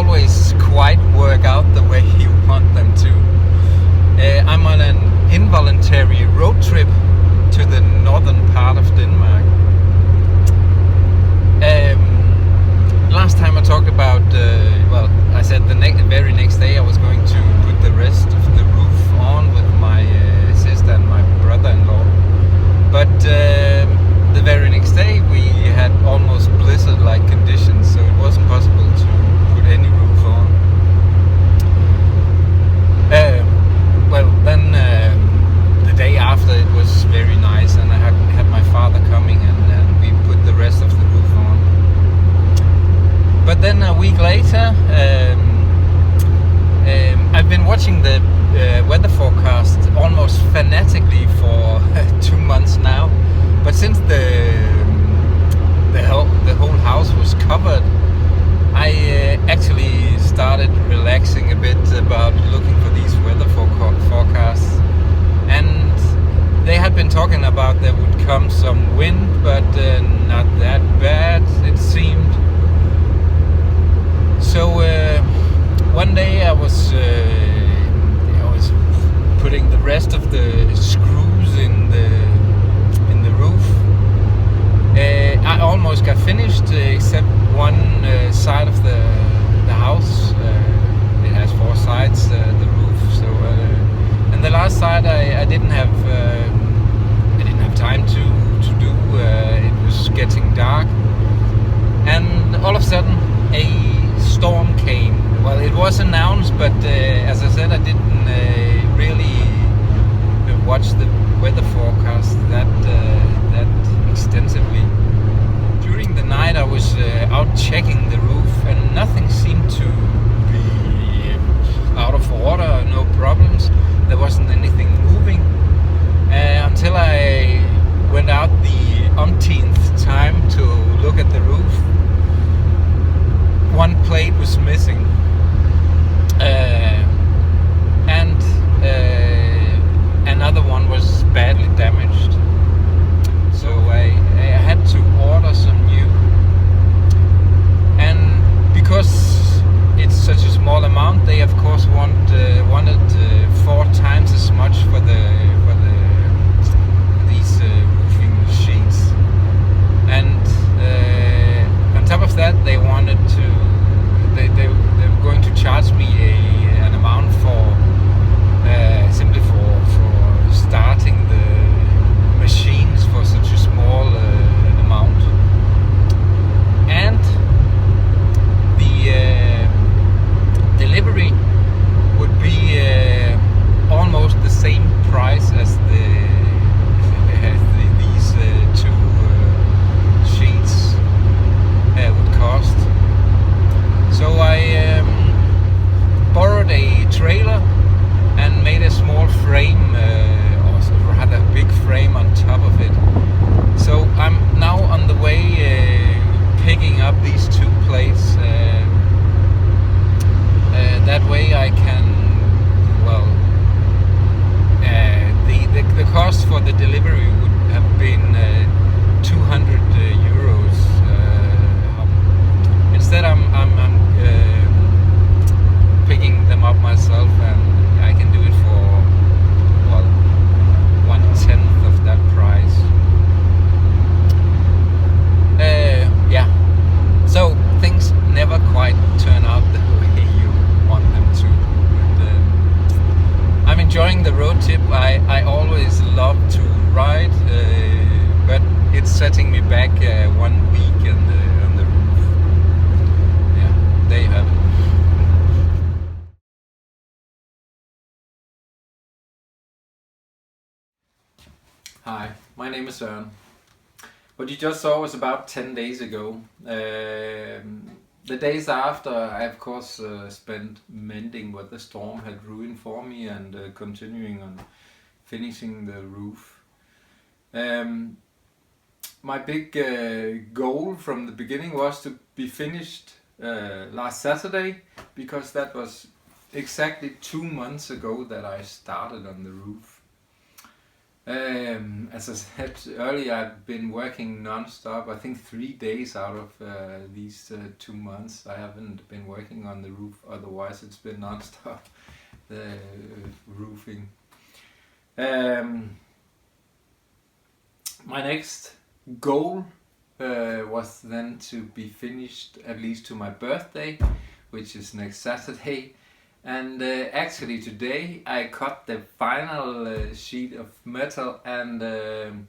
always quite work out the way you want them to. I'm on an involuntary road trip to the northern part of Denmark. Last time I talked about, I said the very next day I was going to put the rest of the roof on with my sister and my brother-in-law. But the very next day we had almost blizzard-like conditions, so it wasn't possible to put any roof on. Then the day after it was very nice, and I had my father coming, and we put the rest of the roof on. But then a week later, I've been watching the weather forecast almost fanatically for 2 months now. But since the whole house was covered, I actually started relaxing a bit about looking for these weather forecasts. And they had been talking about there would come some wind, but not that bad, it seemed. So one day I was putting the rest of the screws in the roof. I almost got finished, except one side of the house. It has 4 sides, the roof. So and the last side I didn't have time to do. It was getting dark, and all of a sudden a storm came. Well, it was announced, but as I said, I didn't really watch the weather forecast that extensively. During the night I was out checking the roof, and nothing seemed to be out of order, no problems. There wasn't anything moving until I went out the umpteenth time to look at the roof. One plate was missing, and another one was badly damaged. So I had to order some new. And because it's such a small amount, they of course wanted 4 times as much for these roofing sheets. And on top of that, they wanted to. They were going to charge me an amount for simply for starting the machines for such a small amount. And the delivery would be almost the same price as these 2 sheets would cost. So I borrowed a trailer and made a small frame, or rather a big frame on top of it. So I'm now on the way picking up these 2 plates. That way I can, the cost for the delivery would have been 200 euros. Instead I'm picking them up myself, and I can do it for 1/10 of that price. So things never quite turn out the way you want them to. But I'm enjoying the road trip. I always love to ride, but it's setting me back 1 week on the roof. Yeah, there you have it. Hi, my name is Søren. What you just saw was about 10 days ago. The days after, I of course spent mending what the storm had ruined for me, and continuing on finishing the roof. My big goal from the beginning was to be finished last Saturday, because that was exactly 2 months ago that I started on the roof. As I said earlier, I've been working non-stop. I think 3 days out of these 2 months I haven't been working on the roof, otherwise it's been non-stop, the roofing. My next goal was then to be finished at least to my birthday, which is next Saturday. And actually today I cut the final sheet of metal and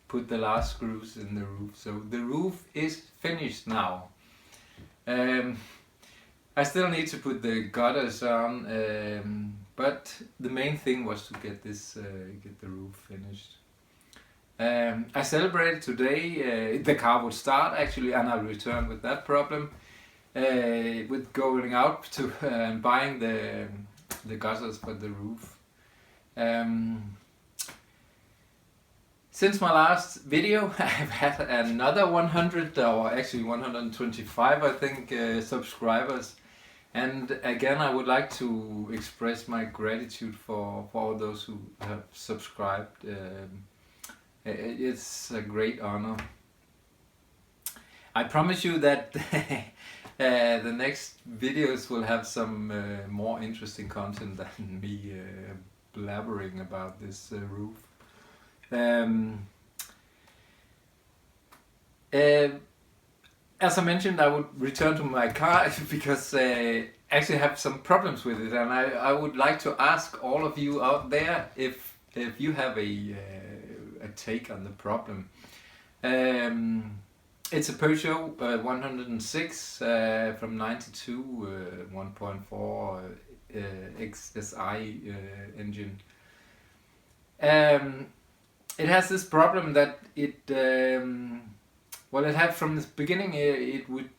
put the last screws in the roof. So the roof is finished now. I still need to put the gutters on, but the main thing was to get the roof finished. I celebrated today. The car would start actually, and I returned with that problem. With going out to buying the gutters for the roof. Since my last video I've had another 100, or actually 125 I think, subscribers, and again I would like to express my gratitude for all those who have subscribed. It's a great honor. I promise you that the next videos will have some more interesting content than me blabbering about this roof. As I mentioned, I would return to my car because I actually have some problems with it, and I would like to ask all of you out there if you have a take on the problem. It's a Peugeot 106 from 92, 1.4 XSI engine. It has this problem that it had from the beginning. It would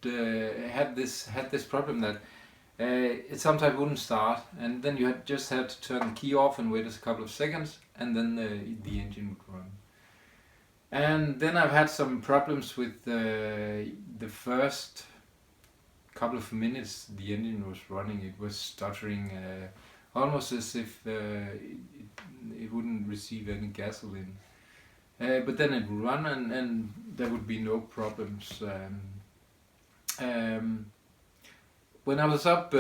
had this problem that it sometimes wouldn't start, and then you just had to turn the key off and wait a couple of seconds, and then the engine would run. And then I've had some problems with the first couple of minutes the engine was running. It was stuttering, almost as if it wouldn't receive any gasoline. But then it would run, and there would be no problems. When I was up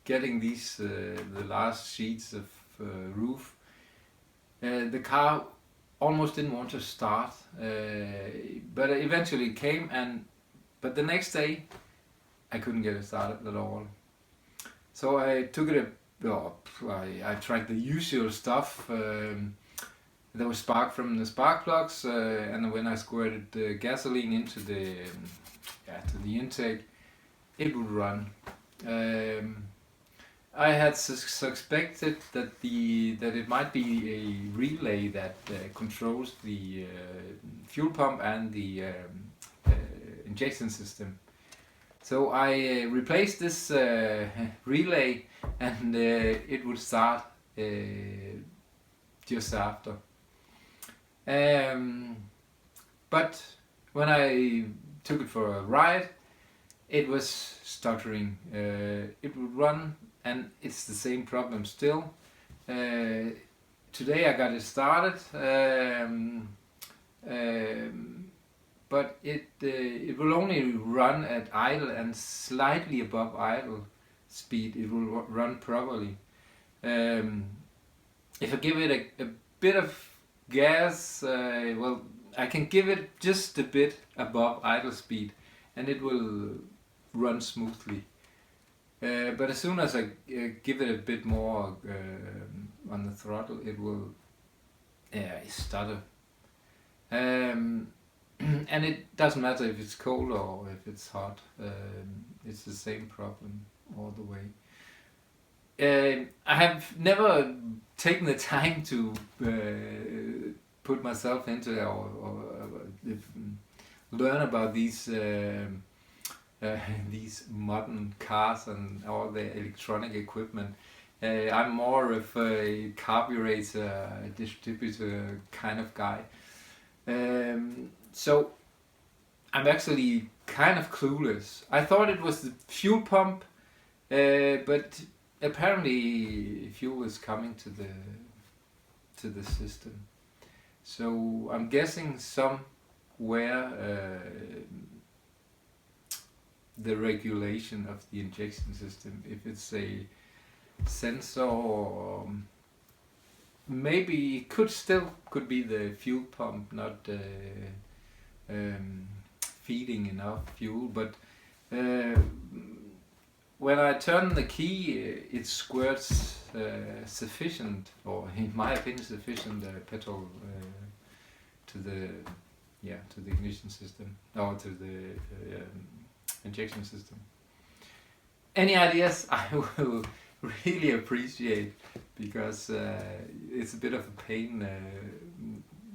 getting these the last sheets of roof, the car almost didn't want to start, but it eventually came, but the next day I couldn't get it started at all. So I took it I tried the usual stuff. There was spark from the spark plugs, and when I squirted gasoline into the intake, it would run. I had suspected that it might be a relay that controls the fuel pump and the injection system. So I replaced this relay, and it would start just after. But when I took it for a ride, it was stuttering. It would run, and it's the same problem still. Today I got it started, but it will only run at idle and slightly above idle speed. It will run properly. If I give it a bit of gas, I can give it just a bit above idle speed, and it will run smoothly. But as soon as I give it a bit more on the throttle, it will stutter. And it doesn't matter if it's cold or if it's hot. It's the same problem all the way. I have never taken the time to put myself into or learn about these modern cars and all the electronic equipment. I'm more of a carburetor distributor kind of guy. So I'm actually kind of clueless. I thought it was the fuel pump, but apparently fuel is coming to to the system. So I'm guessing somewhere the regulation of the injection system, if it's a sensor, or maybe it could be the fuel pump not feeding enough fuel, but when I turn the key, it squirts sufficient, or in my opinion sufficient petrol to the ignition system, or to the injection system. Any ideas? I will really appreciate, because it's a bit of a pain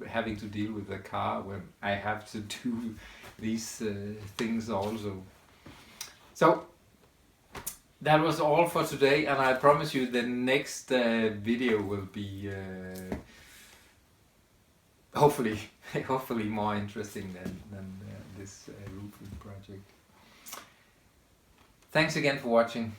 having to deal with the car when I have to do these things also. So that was all for today, and I promise you the next video will be hopefully more interesting than this roofing project. Thanks again for watching.